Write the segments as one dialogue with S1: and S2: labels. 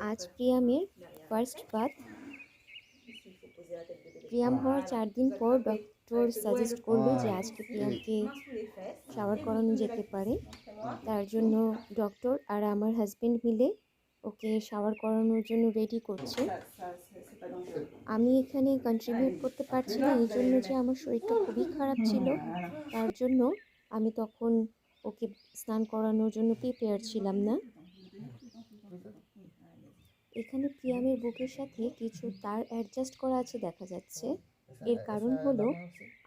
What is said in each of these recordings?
S1: আজ প্রিয়ামের first bath. Priyam হওয়ার 4 দিন পর ডক্টর সাজেস্ট করলো যে আজকে প্রিয়ামকে শাওয়ার করানো যেতে পারে। তার জন্য ডক্টর আর আমার হাজব্যান্ড মিলে ওকে শাওয়ার করানোর জন্য রেডি করছে। আমি এখানে কন্ট্রিবিউট করতে পারছি না, এই জন্য যে আমার শরীরটা খুবই খারাপ ছিল, তার জন্য আমি তখন ওকে স্নান করানোর জন্য প্রিপেয়ার ছিলাম না। এখানে প্রিয়ামের বুকের সাথে কিছু তার অ্যাডজাস্ট করা আছে দেখা যাচ্ছে। এর কারণ হলো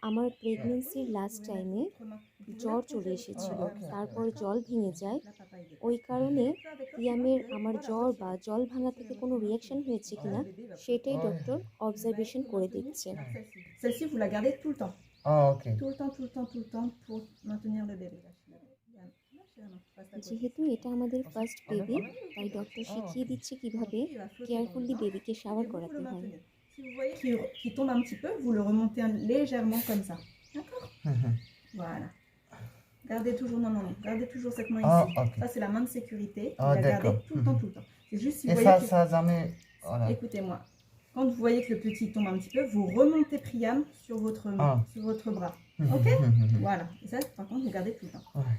S1: আমার প্রেগনেন্সির লাস্ট টাইমে জ্বর চলে এসেছিল, তারপর জল ভেঙে যায়। ওই কারণে প্রিয়ামের আমার জ্বর বা জল ভাঙা থেকে কোনো রিয়াকশন হয়েছে কিনা সেটাই ডক্টর অবজারভেশন করে দেখছে।
S2: Celle-ci, vous la gardez tout le temps.
S3: Ah, ok.
S2: Tout le temps, tout le temps, tout le temps pour maintenir le bébé.
S1: যেহেতু এটা আমাদের ফার্স্ট বেবি, তাই ডক্টর শিখিয়ে দিচ্ছে কিভাবে কেয়ারফুলি বেবিকে শাওয়ার করাতে হয়।
S2: Si vous voyez qu'il tombe un petit peu, vous le remontez légèrement comme ça. D'accord. Voilà. Gardez toujours, non, gardez toujours cette main ici.
S3: Okay.
S2: Ça, c'est la main de sécurité.
S3: Ah,
S2: vous la gardez tout le temps, tout le temps. C'est juste si vous voyez
S3: ça jamais... Voilà.
S2: Écoutez-moi. Quand vous voyez que le petit tombe un petit peu, vous remontez Priam sur votre main, sur votre bras. Ok. Voilà. Et ça, par contre, vous gardez tout le temps.
S3: Ouais.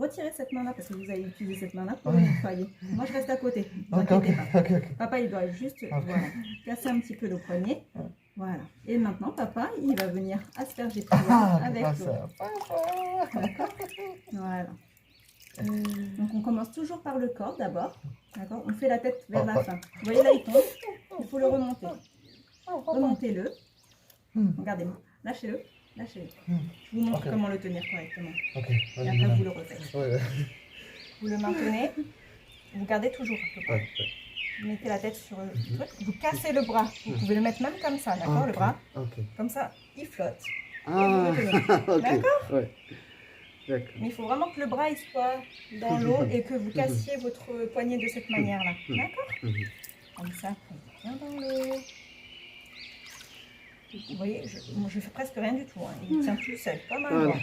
S2: Retirez cette main-là parce que vous allez utiliser cette main-là pour le nettoyer. Moi, je reste à côté. Vous inquiétez pas. Papa, il doit juste voilà, casser un petit peu le poignet. Voilà. Et maintenant, papa, il va venir asperger Priam avec l'eau. Voilà. Donc, on commence toujours par le corps d'abord. D'accord. On fait la tête vers la fin. Vous voyez là, il tombe. Il faut le remonter. Remontez-le. Regardez-moi. Lâchez-le. Lâchez-le. Je vous montre comment le tenir correctement. Et après, vous le refaites. Vous le maintenez. Vous gardez toujours le bras. Vous mettez la tête sur le truc. Vous cassez le bras. Vous pouvez le mettre même comme ça, d'accord, le bras. Comme ça, il flotte. Et vous le tenez. D'accord. Mais il faut vraiment que le bras il soit dans l'eau et que vous cassiez votre poignet de cette manière-là. D'accord. Comme ça, bien dans l'eau. Vous voyez, je fais presque rien du tout. Hein. Il tient tout seul, comme un vent.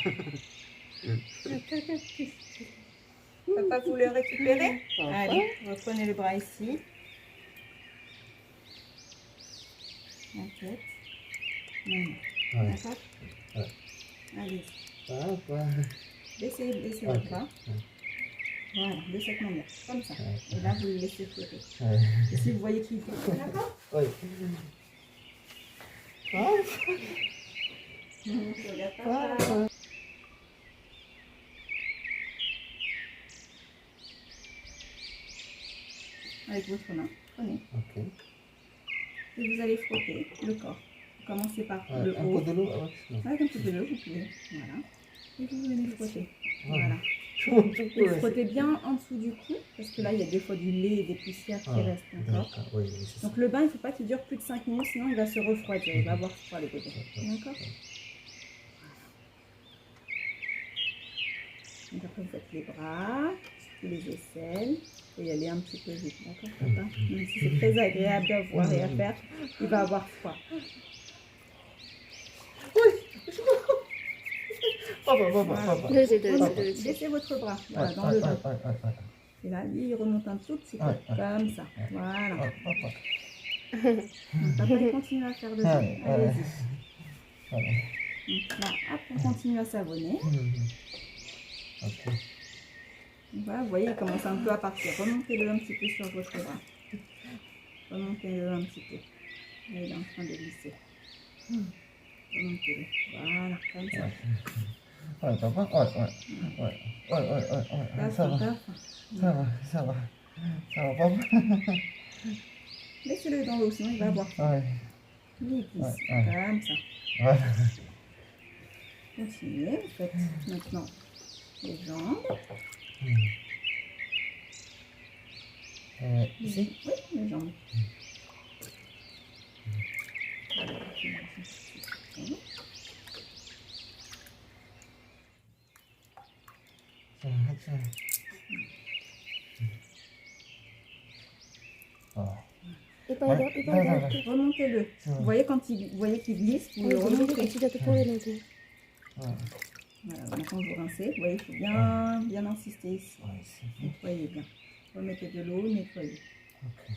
S2: Papa, vous le récupérez? Allez, reprenez le bras ici. La tête. D'accord. Allez. Baissez votre bras. Voilà, de cette manière, comme ça. Et là, vous le laissez flotter. Et si vous voyez qu'il flotte, d'accord? Oui. Avec votre main, prenez. Et vous allez frotter le corps. Vous commencez par le haut.
S3: Un peu de l'eau,
S2: avec un peu de l'eau, vous pouvez. Voilà. Et vous venez frotter. Voilà. Vous frottez bien en dessous du cou, parce que là, il y a des fois du lait et des poussières qui restent encore. Donc le bain, il ne faut pas qu'il dure plus de 5 minutes, sinon il va se refroidir, il va avoir froid le bébé. D'accord. Donc après, vous faites les bras, puis les aisselles. Il faut y aller un petit peu vite, d'accord, papa? Même si c'est très agréable à voir et à faire, il va avoir froid. Laissez votre bras voilà, dans le dos. Et là, lui, il remonte un tout petit peu, comme ça. Voilà. Donc, papa, il continue à faire le dos. Allez-y. Donc là, hop, on continue à savonner. Voilà, vous voyez, il commence un peu à partir. Remontez-le un petit peu sur votre bras. Remontez-le un petit peu. Là, il est en train de glisser. Remontez-le. Voilà, comme ça.
S3: Papa, ça va, papa.
S2: Laissez-le dans l'eau, sinon il va avoir faim. Il glisse, comme ça. Continuez, vous faites maintenant les jambes.
S3: Ici?
S2: Oui, les jambes. Remontez-le. Vous voyez quand vous voyez qu'il glisse, vous le remontez. Voilà, maintenant vous rincez. Vous voyez, il faut bien insister ici. Vous voyez bien. Remettez de l'eau, nettoyez.
S3: Ok.